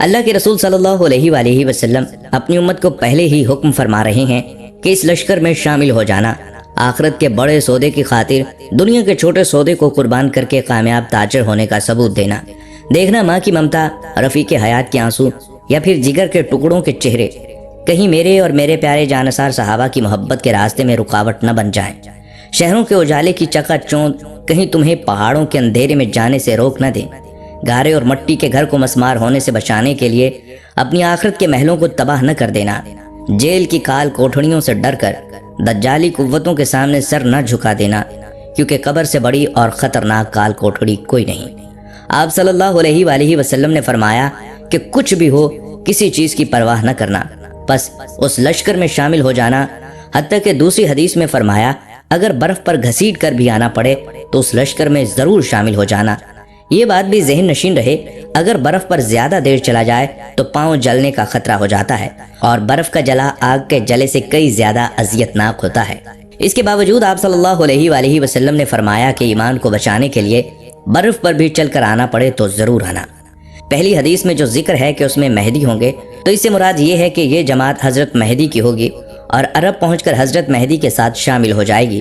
اللہ کے رسول صلی اللہ علیہ وآلہ وسلم اپنی امت کو پہلے ہی حکم فرما رہے ہیں کہ اس لشکر میں شامل ہو جانا آخرت کے بڑے سودے کی خاطر دنیا کے چھوٹے سودے کو قربان کر کے کامیاب تاجر ہونے کا ثبوت دینا۔ دیکھنا ماں کی ممتا، رفیق حیات کے آنسو یا پھر جگر کے ٹکڑوں کے چہرے کہیں میرے اور میرے پیارے جانثار صحابہ کی محبت کے راستے میں رکاوٹ نہ بن جائیں۔ شہروں کے اجالے کی چکا چوند کہیں تمہیں پہاڑوں کے اندھیرے میں جانے سے روک نہ دیں۔ گارے اور مٹی کے گھر کو مسمار ہونے سے بچانے کے لیے اپنی آخرت کے محلوں کو تباہ نہ کر دینا۔ جیل کی کال کوٹھڑیوں سے ڈر کر دجالی قوتوں کے سامنے سر نہ جھکا دینا، کیونکہ قبر سے بڑی اور خطرناک کال کوٹھڑی کوئی نہیں۔ آپ صلی اللہ علیہ وآلہ وسلم نے فرمایا کہ کچھ بھی ہو کسی چیز کی پرواہ نہ کرنا، بس اس لشکر میں شامل ہو جانا۔ حتیٰ کہ دوسری حدیث میں فرمایا اگر برف پر گھسیٹ کر بھی آنا پڑے تو اس لشکر میں ضرور شامل ہو جانا۔ یہ بات بھی ذہن نشین رہے، اگر برف پر زیادہ دیر چلا جائے تو پاؤں جلنے کا خطرہ ہو جاتا ہے، اور برف کا جلا آگ کے جلے سے کئی زیادہ اذیت ناک ہوتا ہے۔ اس کے باوجود آپ صلی اللہ علیہ وآلہ وسلم نے فرمایا کہ ایمان کو بچانے کے لیے برف پر بھی چل کر آنا پڑے تو ضرور آنا۔ پہلی حدیث میں جو ذکر ہے کہ اس میں مہدی ہوں گے، تو اس سے مراد یہ ہے کہ یہ جماعت حضرت مہدی کی ہوگی اور عرب پہنچ کر حضرت مہدی کے ساتھ شامل ہو جائے گی،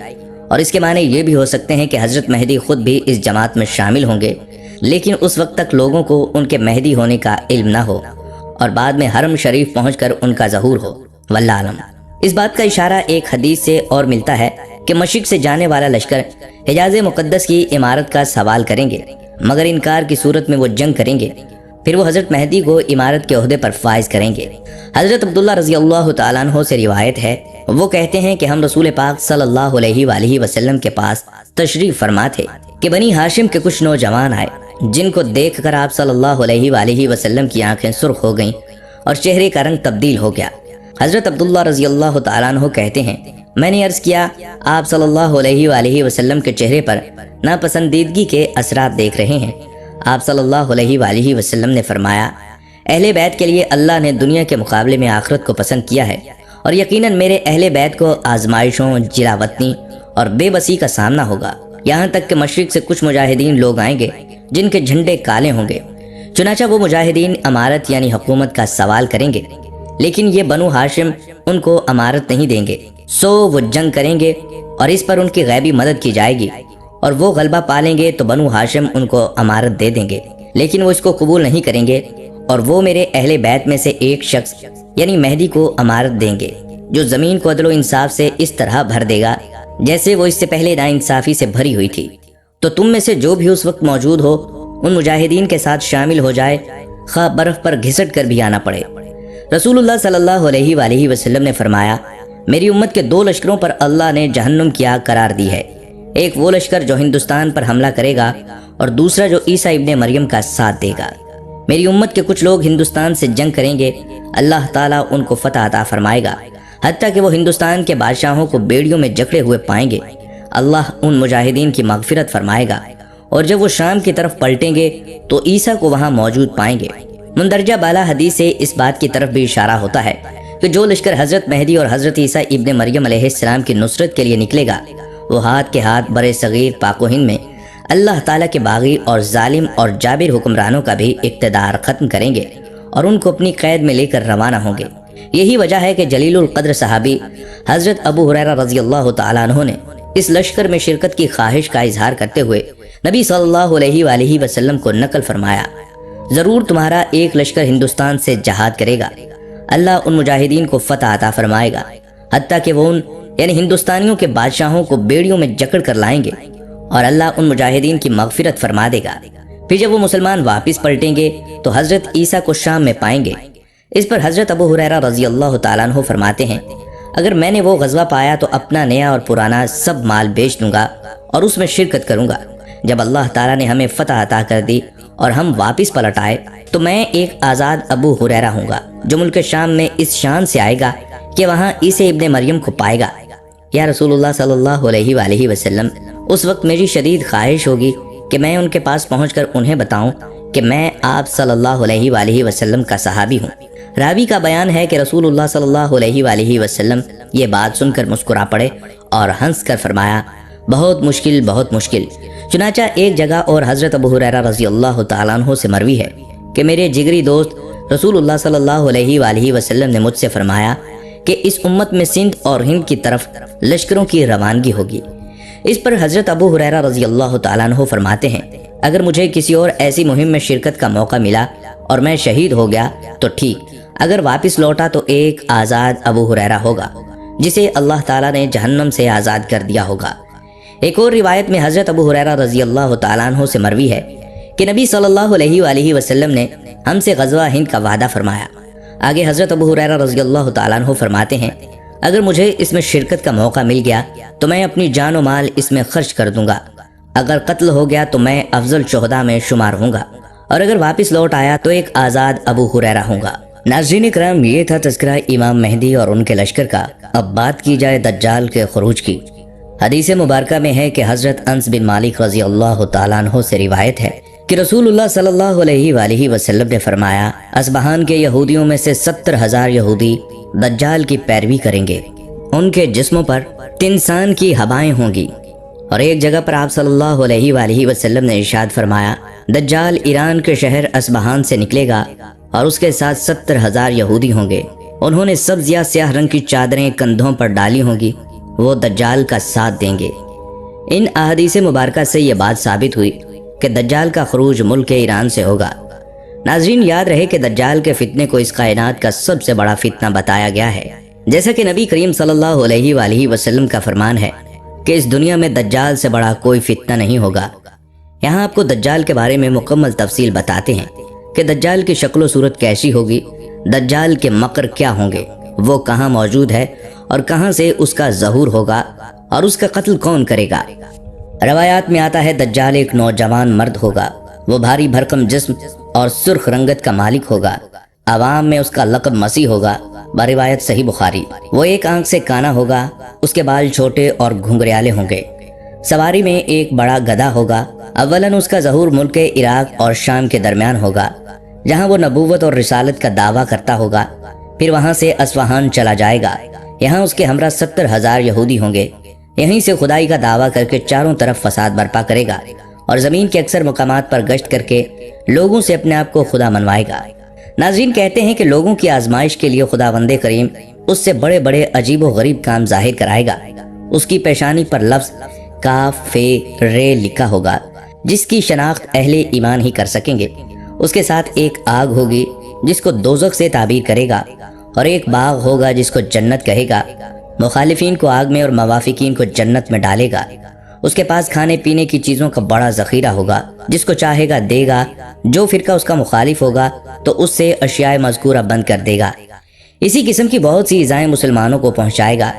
اور اس کے معنی یہ بھی ہو سکتے ہیں کہ حضرت مہدی خود بھی اس جماعت میں شامل ہوں گے، لیکن اس وقت تک لوگوں کو ان کے مہدی ہونے کا علم نہ ہو، اور بعد میں حرم شریف پہنچ کر ان کا ظہور ہو، واللہ عالم۔ اس بات کا اشارہ ایک حدیث سے اور ملتا ہے کہ مشرق سے جانے والا لشکر حجاز مقدس کی عمارت کا سوال کریں گے، مگر انکار کی صورت میں وہ جنگ کریں گے، پھر وہ حضرت مہدی کو عمارت کے عہدے پر فائز کریں گے۔ حضرت عبداللہ رضی اللہ تعالیٰ عنہ سے روایت ہے، وہ کہتے ہیں کہ ہم رسول پاک صلی اللہ علیہ وآلہ وسلم کے پاس تشریف فرما تھے کہ بنی ہاشم کے کچھ نوجوان آئے، جن کو دیکھ کر آپ صلی اللہ علیہ وآلہ وسلم کی آنکھیں سرخ ہو گئیں اور چہرے کا رنگ تبدیل ہو گیا۔ حضرت عبداللہ رضی اللہ تعالیٰ عنہ کہتے ہیں، میں نے عرض کیا آپ صلی اللہ علیہ وآلہ وسلم کے چہرے پر ناپسندیدگی کے اثرات دیکھ رہے ہیں۔ آپ صلی اللہ علیہ وآلہ وسلم نے فرمایا، اہل بیت کے لیے اللہ نے دنیا کے مقابلے میں آخرت کو پسند کیا ہے، اور یقیناً میرے اہل بیت کو آزمائشوں، جلاوطنی اور بے بسی کا سامنا ہوگا، یہاں تک کہ مشرق سے کچھ مجاہدین لوگ آئیں گے جن کے جھنڈے کالے ہوں گے۔ چنانچہ وہ مجاہدین امارت یعنی حکومت کا سوال کریں گے، لیکن یہ بنو ہاشم ان کو امارت نہیں دیں گے، سو وہ جنگ کریں گے اور اس پر ان کی غیبی مدد کی جائے گی، اور وہ غلبہ پالیں گے تو بنو ہاشم ان کو امارت دے دیں گے، لیکن وہ اس کو قبول نہیں کریں گے، اور وہ میرے اہل بیت میں سے ایک شخص یعنی مہدی کو امارت دیں گے، جو زمین کو عدل و انصاف سے اس طرح بھر دے گا جیسے وہ اس سے پہلے ناانصافی سے بھری ہوئی تھی۔ تو تم میں سے جو بھی اس وقت موجود ہو ان مجاہدین کے ساتھ شامل ہو جائے، خواہ برف پر گھسٹ کر بھی آنا پڑے۔ رسول اللہ صلی اللہ علیہ وآلہ وسلم نے فرمایا، میری امت کے دو لشکروں پر اللہ نے جہنم کی آگ قرار دی ہے، ایک وہ لشکر جو ہندوستان پر حملہ کرے گا اور دوسرا جو عیسیٰ ابن مریم کا ساتھ دے گا۔ میری امت کے کچھ لوگ ہندوستان سے جنگ کریں گے، اللہ تعالیٰ ان کو فتح عطا فرمائے گا، حتیٰ کہ وہ ہندوستان کے بادشاہوں کو بیڑیوں میں جکڑے ہوئے پائیں گے۔ اللہ ان مجاہدین کی مغفرت فرمائے گا، اور جب وہ شام کی طرف پلٹیں گے تو عیسیٰ کو وہاں موجود پائیں گے۔ مندرجہ بالا حدیث سے اس بات کی طرف بھی اشارہ ہوتا ہے کہ جو لشکر حضرت مہدی اور حضرت عیسیٰ ابن مریم علیہ السلام کی نصرت کے لیے نکلے گا، وہ ہاتھ کے ہاتھ برے صغیر پاک و ہند میں اللہ تعالیٰ کے باغی اور ظالم اور جابر حکمرانوں کا بھی اقتدار ختم کریں گے اور ان کو اپنی قید میں لے کر روانہ ہوں گے۔ یہی وجہ ہے کہ جلیل القدر صحابی حضرت ابو ہریرہ رضی اللہ تعالیٰ عنہ نے اس لشکر میں شرکت کی خواہش کا اظہار کرتے ہوئے نبی صلی اللہ علیہ وآلہ وسلم کو نقل فرمایا، ضرور تمہارا ایک لشکر ہندوستان سے جہاد کرے گا، اللہ ان مجاہدین کو فتح عطا فرمائے گا، حتیٰ کہ وہ ان یعنی ہندوستانیوں کے بادشاہوں کو بیڑیوں میں جکڑ کر لائیں گے، اور اللہ ان مجاہدین کی مغفرت فرما دے گا۔ پھر جب وہ مسلمان واپس پلٹیں گے تو حضرت عیسیٰ کو شام میں پائیں گے۔ اس پر حضرت ابو ہریرہ رضی اللہ تعالیٰ عنہ فرماتے ہیں، اگر میں نے وہ غزوہ پایا تو اپنا نیا اور پرانا سب مال بیچ دوں گا اور اس میں شرکت کروں گا۔ جب اللہ تعالیٰ نے ہمیں فتح عطا کر دی اور ہم واپس پلٹ آئے تو میں ایک آزاد ابو ہریرہ ہوں گا جو ملک شام میں اس شان سے آئے گا کہ وہاں عیسیٰ ابن مریم کو پائے گا۔ یا رسول اللہ صلی اللہ علیہ وآلہ وسلم، اس وقت میری شدید خواہش ہوگی کہ میں ان کے پاس پہنچ کر انہیں بتاؤں کہ میں آپ صلی اللہ علیہ وآلہ وسلم کا صحابی ہوں۔ راوی کا بیان ہے کہ رسول اللہ صلی اللہ علیہ وآلہ وسلم یہ بات سن کر مسکرا پڑے اور ہنس کر فرمایا، بہت مشکل، بہت مشکل۔ چنانچہ ایک جگہ اور حضرت ابو ہریرہ رضی اللہ تعالیٰ عنہ سے مروی ہے کہ میرے جگری دوست رسول اللہ صلی اللہ علیہ وآلہ وسلم نے مجھ سے فرمایا کہ اس امت میں سندھ اور ہند کی طرف لشکروں کی روانگی ہوگی۔ اس پر حضرت ابو ہریرہ رضی اللہ تعالیٰ عنہ فرماتے ہیں، اگر مجھے کسی اور ایسی مہم میں شرکت کا موقع ملا اور میں شہید ہو گیا تو ٹھیک، اگر واپس لوٹا تو ایک آزاد ابو ہریرہ ہوگا جسے اللہ تعالیٰ نے جہنم سے آزاد کر دیا ہوگا۔ ایک اور روایت میں حضرت ابو ہریرہ رضی اللہ تعالیٰ عنہ سے مروی ہے کہ نبی صلی اللہ علیہ وآلہ وسلم نے ہم سے غزوہ ہند کا وعدہ فرمایا۔ آگے حضرت ابو ہریرہ رضی اللہ تعالیٰ عنہ فرماتے ہیں، اگر مجھے اس میں شرکت کا موقع مل گیا تو میں اپنی جان و مال اس میں خرچ کر دوں گا، اگر قتل ہو گیا تو میں افضل شہداء میں شمار ہوں گا، اور اگر واپس لوٹ آیا تو ایک آزاد ابو ہریرہ ہوں گا۔ ناظرین کرام، یہ تھا تذکرہ امام مہدی اور ان کے لشکر کا۔ اب بات کی جائے دجال کے خروج کی۔ حدیث مبارکہ میں ہے کہ حضرت انس بن مالک رضی اللہ تعالیٰ عنہ سے روایت ہے کہ رسول اللہ صلی اللہ علیہ وآلہ وسلم نے فرمایا، اصبہان کے یہودیوں میں سے 70,000 یہودی دجال کی پیروی کریں گے، ان کے جسموں پر تنسان کی ہوائیں ہوں گی۔ اور ایک جگہ پر آپ صلی اللہ علیہ وآلہ وسلم نے ارشاد فرمایا، دجال ایران کے شہر اصبہان سے نکلے گا اور اس کے ساتھ 70,000 یہودی ہوں گے، انہوں نے سبز یا سیاہ رنگ کی چادریں کندھوں پر ڈالی ہوں گی، وہ دجال کا ساتھ دیں گے۔ ان احادیث مبارکہ سے یہ بات ثابت ہوئی کہ دجال کا خروج ملک ایران سے ہوگا۔ ناظرین، یاد رہے کہ دجال کے فتنے کو اس کائنات کا سب سے بڑا فتنہ بتایا گیا ہے، جیسا کہ نبی کریم صلی اللہ علیہ وآلہ وسلم کا فرمان ہے کہ اس دنیا میں دجال سے بڑا کوئی فتنہ نہیں ہوگا۔ یہاں آپ کو دجال کے بارے میں مکمل تفصیل بتاتے ہیں کہ دجال کی شکل و صورت کیسی ہوگی، دجال کے مکر کیا ہوں گے، وہ کہاں موجود ہے اور کہاں سے اس کا ظہور ہوگا اور اس کا قتل کون کرے گا۔ روایات میں آتا ہے دجال ایک نوجوان مرد ہوگا، وہ بھاری بھرکم جسم اور سرخ رنگت کا مالک ہوگا، عوام میں اس کا لقب مسیح ہوگا، بروایت صحیح بخاری۔ وہ ایک آنکھ سے کانا ہوگا، اس کے بال چھوٹے اور گھنگریالے ہوں گے، سواری میں ایک بڑا گدھا ہوگا۔ اولاً اس کا ظہور ملک عراق اور شام کے درمیان ہوگا، جہاں وہ نبوت اور رسالت کا دعویٰ کرتا ہوگا، پھر وہاں سے اصفہان چلا جائے گا، یہاں اس کے ہمراہ 70,000 یہودی ہوں گے، یہیں سے خدائی کا دعویٰ کر کے چاروں طرف فساد برپا کرے گا اور زمین کے اکثر مقامات پر گشت کر کے لوگوں سے اپنے آپ کو خدا منوائے گا۔ ناظرین، کہتے ہیں کہ لوگوں کی آزمائش کے لیے خداوند کریم اس سے بڑے بڑے عجیب و غریب کام ظاہر کرائے گا۔ اس کی پیشانی پر لفظ کاف فے رے لکھا ہوگا، جس کی شناخت اہل ایمان ہی کر سکیں گے۔ اس کے ساتھ ایک آگ ہوگی جس کو دوزخ سے تعبیر کرے گا، اور ایک باغ ہوگا جس کو جنت کہے گا، مخالفین کو آگ میں اور موافقین کو جنت میں ڈالے گا۔ اس کے پاس کھانے پینے کی چیزوں کا بڑا ذخیرہ ہوگا، جس کو چاہے گا دے گا، جو فرقہ اس کا مخالف ہوگا تو اس سے اشیاء مذکورہ بند کر دے گا۔ اسی قسم کی بہت سی ایذائیں مسلمانوں کو پہنچائے گا،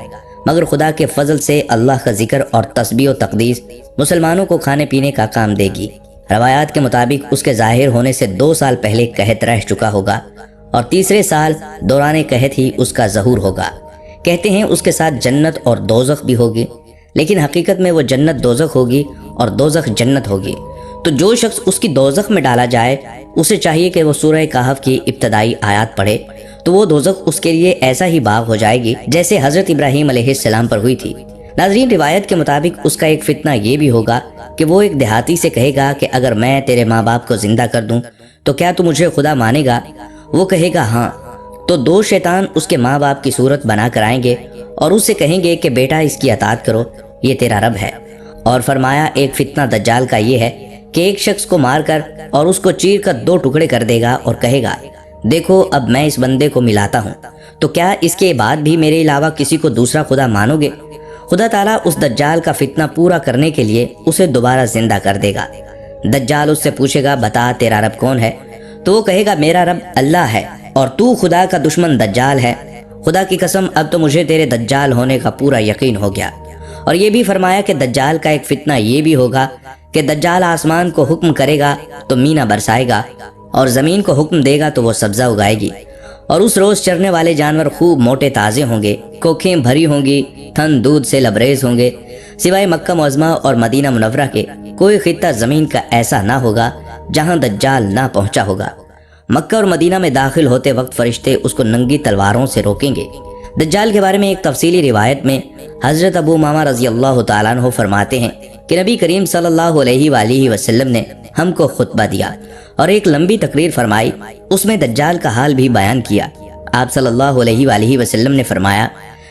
مگر خدا کے فضل سے اللہ کا ذکر اور تسبیح و تقدیس مسلمانوں کو کھانے پینے کا کام دے گی۔ روایات کے مطابق اس کے ظاہر ہونے سے 2 سال پہلے قحط رہ چکا ہوگا، اور تیسرے سال دوران قحط ہی اس کا ظہور ہوگا۔ کہتے ہیں اس کے ساتھ جنت اور دوزخ بھی ہوگی، لیکن حقیقت میں وہ جنت دوزخ ہوگی اور دوزخ جنت ہوگی۔ تو جو شخص اس کی دوزخ میں ڈالا جائے، اسے چاہیے کہ وہ سورہ کہف کی ابتدائی آیات پڑھے، تو وہ دوزخ اس کے لیے ایسا ہی باغ ہو جائے گی جیسے حضرت ابراہیم علیہ السلام پر ہوئی تھی۔ ناظرین، روایت کے مطابق اس کا ایک فتنہ یہ بھی ہوگا کہ وہ ایک دیہاتی سے کہے گا کہ اگر میں تیرے ماں باپ کو زندہ کر دوں تو کیا تو مجھے خدا مانے گا؟ وہ کہے گا ہاں۔ تو 2 شیطان اس کے ماں باپ کی صورت بنا کر آئیں گے اور اس سے کہیں گے کہ بیٹا اس کی اطاعت کرو، یہ تیرا رب ہے۔ اور فرمایا ایک فتنہ دجال کا یہ ہے کہ ایک شخص کو مار کر اور اس کو چیر کر 2 ٹکڑے کر دے گا اور کہے گا، دیکھو اب میں اس بندے کو ملاتا ہوں، تو کیا اس کے بعد بھی میرے علاوہ کسی کو دوسرا خدا مانو گے؟ خدا تعالیٰ اس دجال کا فتنہ پورا کرنے کے لیے اسے دوبارہ زندہ کر دے گا۔ دجال اس سے پوچھے گا، بتا تیرا رب کون ہے؟ تو وہ کہے گا، میرا رب اللہ ہے اور تو خدا کا دشمن دجال ہے۔ خدا کی قسم، اب تو مجھے تیرے دجال ہونے کا پورا یقین ہو گیا۔ اور یہ بھی فرمایا کہ دجال کا ایک فتنہ یہ بھی ہوگا کہ دجال آسمان کو حکم کرے گا تو مینا برسائے گا، اور زمین کو حکم دے گا تو وہ سبزہ اگائے گی، اور اس روز چرنے والے جانور خوب موٹے تازے ہوں گے، کوکھیں بھری ہوں گی، تھن دودھ سے لبریز ہوں گے۔ سوائے مکہ معظمہ اور مدینہ منورہ کے کوئی خطہ زمین کا ایسا نہ ہوگا جہاں دجال نہ پہنچا ہوگا۔ مکہ اور مدینہ میں داخل ہوتے وقت فرشتے اس کو ننگی تلواروں سے روکیں گے۔ دجال کے بارے میں ایک تفصیلی روایت میں حضرت ابو امامہ رضی اللہ تعالیٰ عنہ فرماتے ہیں کہ نبی کریم صلی اللہ علیہ وآلہ وسلم نے ہم کو خطبہ دیا اور ایک لمبی تقریر فرمائی، اس میں دجال کا حال بھی بیان کیا۔ آپ صلی اللہ علیہ وآلہ وسلم نے فرمایا،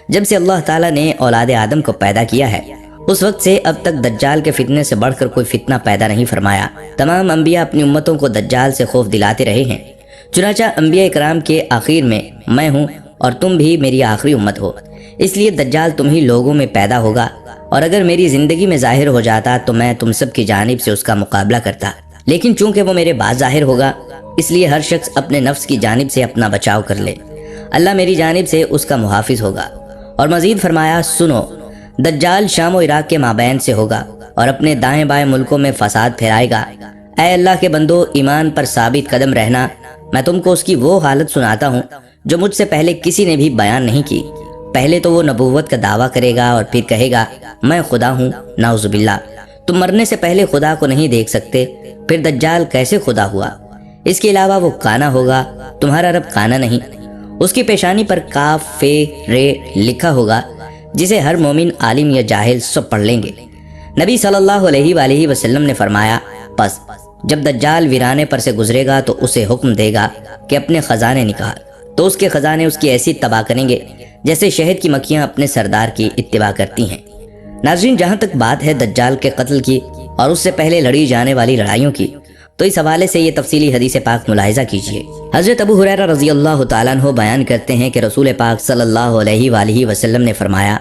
جب سے اللہ تعالیٰ نے اولاد آدم کو پیدا کیا ہے اس وقت سے اب تک دجال کے فتنے سے بڑھ کر کوئی فتنہ پیدا نہیں فرمایا۔ تمام انبیاء اپنی امتوں کو دجال سے خوف دلاتے رہے ہیں، چنانچہ انبیاء کرام کے آخر میں میں ہوں اور تم بھی میری آخری امت ہو، اس لیے دجال تم ہی لوگوں میں پیدا ہوگا، اور اگر میری زندگی میں ظاہر ہو جاتا تو میں تم سب کی جانب سے اس کا مقابلہ کرتا، لیکن چونکہ وہ میرے بعد ظاہر ہوگا اس لیے ہر شخص اپنے نفس کی جانب سے اپنا بچاؤ کر لے، اللہ میری جانب سے اس کا محافظ ہوگا۔ اور مزید فرمایا، سنو، دجال شام و عراق کے مابین سے ہوگا اور اپنے دائیں بائیں ملکوں میں فساد پھیلائے گا۔ اے اللہ کے بندو، ایمان پر ثابت قدم رہنا، میں تم کو اس کی وہ حالت سناتا ہوں جو مجھ سے پہلے کسی نے بھی بیان نہیں کی۔ پہلے تو وہ نبوت کا دعویٰ کرے گا اور پھر کہے گا میں خدا ہوں، نعوذ باللہ۔ تم مرنے سے پہلے خدا کو نہیں دیکھ سکتے، پھر دجال کیسے خدا ہوا؟ اس کے علاوہ وہ کانا ہوگا، تمہارا رب کانا نہیں۔ اس کی پیشانی پر کاف فے رے لکھا ہوگا، جسے ہر مومن عالم یا جاہل سب پڑھ لیں گے۔ نبی صلی اللہ علیہ وآلہ وسلم نے فرمایا، پس جب دجال ویرانے پر سے گزرے گا تو اسے حکم دے گا کہ اپنے خزانے نکال، تو اس کے خزانے اس کی ایسی تباہ کریں گے جیسے شہد کی مکھیاں اپنے سردار کی اتباع کرتی ہیں۔ ناظرین، جہاں تک بات ہے دجال کے قتل کی اور اس سے پہلے لڑی جانے والی لڑائیوں کی، تو اس حوالے سے یہ تفصیلی حدیث پاک ملاحظہ کیجیے۔ حضرت ابو ہریرہ رضی اللہ تعالیٰ عنہ بیان کرتے ہیں کہ رسول پاک صلی اللہ علیہ وآلہ وسلم نے فرمایا،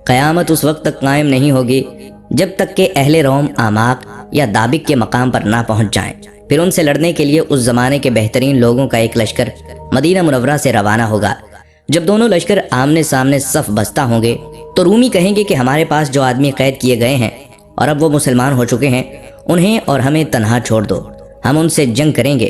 قیامت اس وقت تک قائم نہیں ہوگی جب تک کہ اہل روم آماق یا دابق کے مقام پر نہ پہنچ جائیں، پھر ان سے لڑنے کے لیے اس زمانے کے بہترین لوگوں کا ایک لشکر مدینہ منورہ سے روانہ ہوگا۔ جب دونوں لشکر آمنے سامنے صف بستہ ہوں گے تو رومی کہیں گے کہ ہمارے پاس جو آدمی قید کیے گئے ہیں اور اب وہ مسلمان ہو چکے ہیں، انہیں اور ہمیں تنہا چھوڑ دو، ہم ان سے جنگ کریں گے۔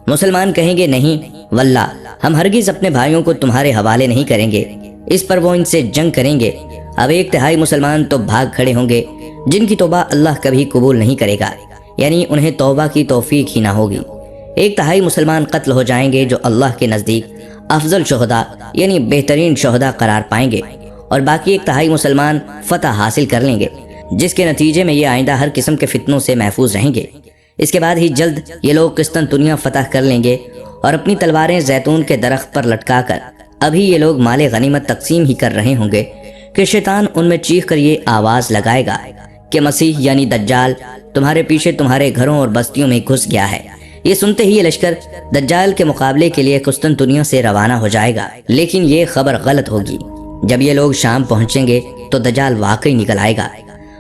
مسلمان کہیں گے، نہیں واللہ، ہم ہرگز اپنے بھائیوں کو تمہارے حوالے نہیں کریں گے۔ اس پر وہ ان سے جنگ کریں گے۔ اب ایک تہائی مسلمان تو بھاگ کھڑے ہوں گے جن کی توبہ اللہ کبھی قبول نہیں کرے گا، یعنی انہیں توبہ کی توفیق ہی نہ ہوگی۔ ایک تہائی مسلمان قتل ہو جائیں گے جو اللہ کے نزدیک افضل شہداء یعنی بہترین شہداء قرار پائیں گے، اور باقی ایک تہائی مسلمان فتح حاصل کر لیں گے، جس کے نتیجے میں یہ آئندہ ہر قسم کے فتنوں سے محفوظ رہیں گے۔ اس کے بعد ہی جلد یہ لوگ قسطنطنیہ فتح کر لیں گے اور اپنی تلواریں زیتون کے درخت پر لٹکا کر ابھی یہ لوگ مال غنیمت تقسیم ہی کر رہے ہوں گے کہ شیطان ان میں چیخ کر یہ آواز لگائے گا کہ مسیح یعنی دجال تمہارے پیچھے تمہارے گھروں اور بستیوں میں گھس گیا ہے۔ یہ سنتے ہی یہ لشکر دجال کے مقابلے کے لیے قسطنطنیہ سے روانہ ہو جائے گا، لیکن یہ خبر غلط ہوگی۔ جب یہ لوگ شام پہنچیں گے تو دجال واقعی نکل آئے گا۔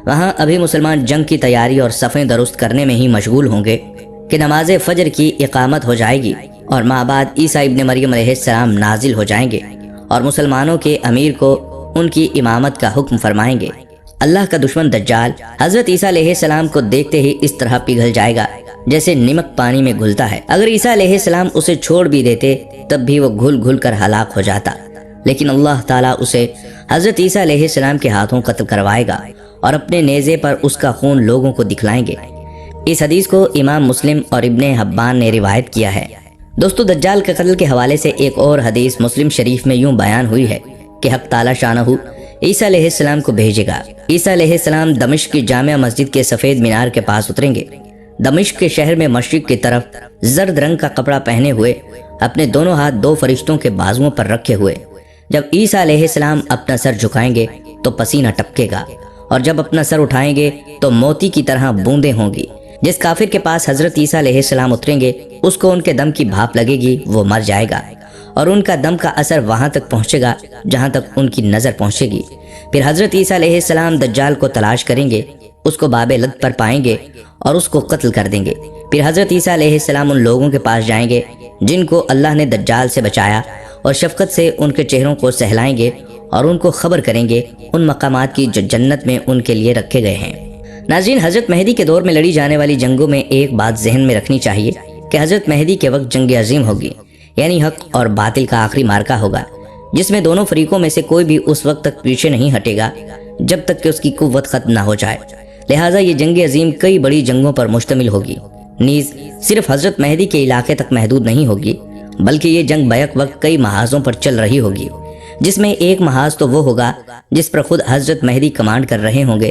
وہاں ابھی مسلمان جنگ کی تیاری اور صفیں درست کرنے میں ہی مشغول ہوں گے کہ نماز فجر کی اقامت ہو جائے گی اور ماں بعد عیسیٰ ابن مریم علیہ السلام نازل ہو جائیں گے اور مسلمانوں کے امیر کو ان کی امامت کا حکم فرمائیں گے۔ اللہ کا دشمن دجال حضرت عیسیٰ علیہ السلام کو دیکھتے ہی اس طرح پگھل جائے گا جیسے نمک پانی میں گھلتا ہے۔ اگر عیسیٰ علیہ السلام اسے چھوڑ بھی دیتے تب بھی وہ گھل گھل کر ہلاک ہو جاتا، لیکن اللہ تعالیٰ اسے حضرت عیسیٰ علیہ السلام کے ہاتھوں قتل کروائے گا اور اپنے نیزے پر اس کا خون لوگوں کو دکھلائیں گے۔ اس حدیث کو امام مسلم اور ابن حبان نے روایت کیا ہے۔ دوستو، دجال کے قتل کے حوالے سے ایک اور حدیث مسلم شریف میں یوں بیان ہوئی ہے کہ حق تعالی شانہ عیسیٰ علیہ السلام کو بھیجے گا۔ عیسیٰ علیہ السلام دمشق کی جامع مسجد کے سفید مینار کے پاس اتریں گے۔ دمشق کے شہر میں مشرق کی طرف زرد رنگ کا کپڑا پہنے ہوئے، اپنے دونوں ہاتھ دو فرشتوں کے بازوؤں پر رکھے ہوئے، جب عیسیٰ علیہ السلام اپنا سر جھکائیں گے تو پسینہ ٹپکے گا، اور جب اپنا سر اٹھائیں گے تو موتی کی طرح بوندیں ہوں گی۔ جس کافر کے پاس حضرت عیسیٰ علیہ السلام اتریں گے اس کو ان کے دم کی بھاپ لگے گی، وہ مر جائے گا، اور ان کا دم کا اثر وہاں تک پہنچے گا جہاں تک ان کی نظر پہنچے گی۔ پھر حضرت عیسیٰ علیہ السلام دجال کو تلاش کریں گے، اس کو باب لد پر پائیں گے اور اس کو قتل کر دیں گے۔ پھر حضرت عیسیٰ علیہ السلام ان لوگوں کے پاس جائیں گے جن کو اللہ نے دجال سے بچایا، اور شفقت سے ان کے چہروں کو سہلائیں گے اور ان کو خبر کریں گے ان مقامات کی جو جنت میں ان کے لیے رکھے گئے ہیں۔ ناظرین، حضرت مہدی کے دور میں لڑی جانے والی جنگوں میں ایک بات ذہن میں رکھنی چاہیے کہ حضرت مہدی کے وقت جنگ عظیم ہوگی، یعنی حق اور باطل کا آخری مارکہ ہوگا، جس میں دونوں فریقوں میں سے کوئی بھی اس وقت تک پیچھے نہیں ہٹے گا جب تک کہ اس کی قوت ختم نہ ہو جائے۔ لہٰذا یہ جنگ عظیم کئی بڑی جنگوں پر مشتمل ہوگی، نیز صرف حضرت مہدی کے علاقے تک محدود نہیں ہوگی، بلکہ یہ جنگ بیک وقت کئی محاذوں پر چل رہی ہوگی، جس میں ایک محاذ تو وہ ہوگا جس پر خود حضرت مہدی کمانڈ کر رہے ہوں گے،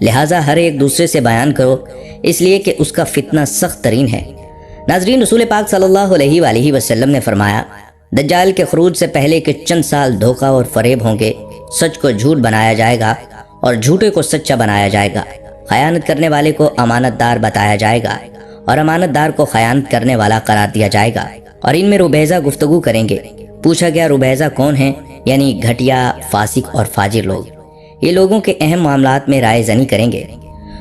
لہٰذا ہر ایک دوسرے سے بیان کرو، اس لیے کہ اس کا فتنہ سخت ترین ہے۔ ناظرین، رسول پاک صلی اللہ علیہ وآلہ وسلم نے فرمایا، دجال کے خروج سے پہلے کے چند سال دھوکہ اور فریب ہوں گے، سچ کو جھوٹ بنایا جائے گا اور جھوٹے کو سچا بنایا جائے گا، خیانت کرنے والے کو امانت دار بتایا جائے گا اور امانت دار کو خیانت کرنے والا قرار دیا جائے گا، اور ان میں ربیزہ گفتگو کریں گے۔ پوچھا گیا ربیزہ کون ہیں؟ یعنی گھٹیا، فاسق اور فاجر لوگ، یہ لوگوں کے اہم معاملات میں رائے زنی کریں گے۔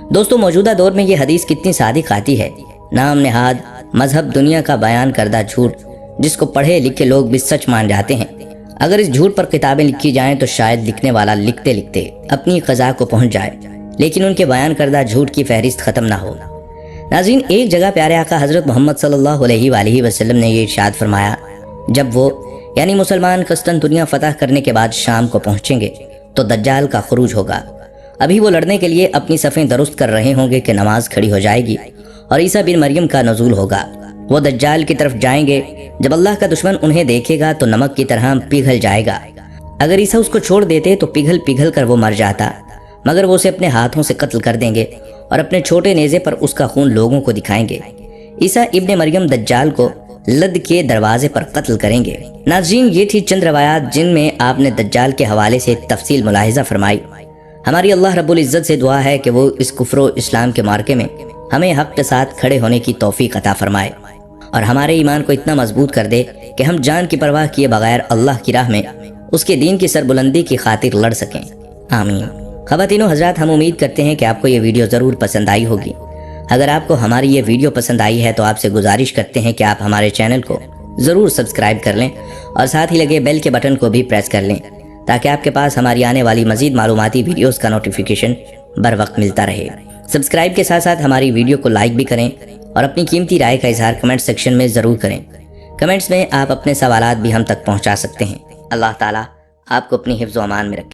دوستو، موجودہ دور میں یہ حدیث کتنی صادق آتی ہے۔ نام نہاد مذہب دنیا کا بیان کردہ جھوٹ، جس کو پڑھے لکھے لوگ بھی سچ مان جاتے ہیں۔ اگر اس جھوٹ پر کتابیں لکھی جائیں تو شاید لکھنے والا لکھتے لکھتے اپنی قضا کو پہنچ جائے، لیکن ان کے بیان کردہ جھوٹ کی فہرست ختم نہ ہو۔ ناظرین، ایک جگہ پیارے آقا حضرت محمد صلی اللہ علیہ وآلہ وسلم نے یہ ارشاد فرمایا، جب وہ یعنی مسلمان قسطنطنیہ فتح کرنے کے بعد شام کو پہنچیں گے تو دجال کا خروج ہوگا۔ ابھی وہ لڑنے کے لیے اپنی صفیں درست کر رہے ہوں گے کہ نماز کھڑی ہو جائے گی اور عیسیٰ بن مریم کا نزول ہوگا۔ وہ دجال کی طرف جائیں گے، جب اللہ کا دشمن انہیں دیکھے گا تو نمک کی طرح پگھل جائے گا۔ اگر عیسیٰ اس کو چھوڑ دیتے تو پگھل پگھل کر وہ مر جاتا، مگر وہ اسے اپنے ہاتھوں سے قتل کر دیں گے اور اپنے چھوٹے نیزے پر اس کا خون لوگوں کو دکھائیں گے۔ عیسیٰ ابن مریم دجال کو لد کے دروازے پر قتل کریں گے۔ ناظرین، یہ تھی چند روایات جن میں آپ نے دجال کے حوالے سے تفصیل ملاحظہ فرمائی۔ ہماری اللہ رب العزت سے دعا ہے کہ وہ اس کفر و اسلام کے معرکے میں ہمیں حق کے ساتھ کھڑے ہونے کی توفیق عطا فرمائے اور ہمارے ایمان کو اتنا مضبوط کر دے کہ ہم جان کی پرواہ کیے بغیر اللہ کی راہ میں اس کے دین کی سربلندی کی خاطر لڑ سکیں۔ آمین۔ خواتین و حضرات، ہم امید کرتے ہیں کہ آپ کو یہ ویڈیو ضرور پسند آئی ہوگی۔ اگر آپ کو ہماری یہ ویڈیو پسند آئی ہے تو آپ سے گزارش کرتے ہیں کہ آپ ہمارے چینل کو ضرور سبسکرائب کر لیں اور ساتھ ہی لگے بیل کے بٹن کو بھی پریس کر لیں تاکہ آپ کے پاس ہماری آنے والی مزید معلوماتی ویڈیوز کا نوٹیفیکیشن بر وقت ملتا رہے۔ سبسکرائب کے ساتھ ساتھ ہماری ویڈیو کو لائک بھی کریں اور اپنی قیمتی رائے کا اظہار کمنٹ سیکشن میں ضرور کریں۔ کمنٹس میں آپ اپنے سوالات بھی ہم تک پہنچا سکتے ہیں۔ اللہ تعالیٰ آپ کو اپنی حفظ و امان میں رکھے۔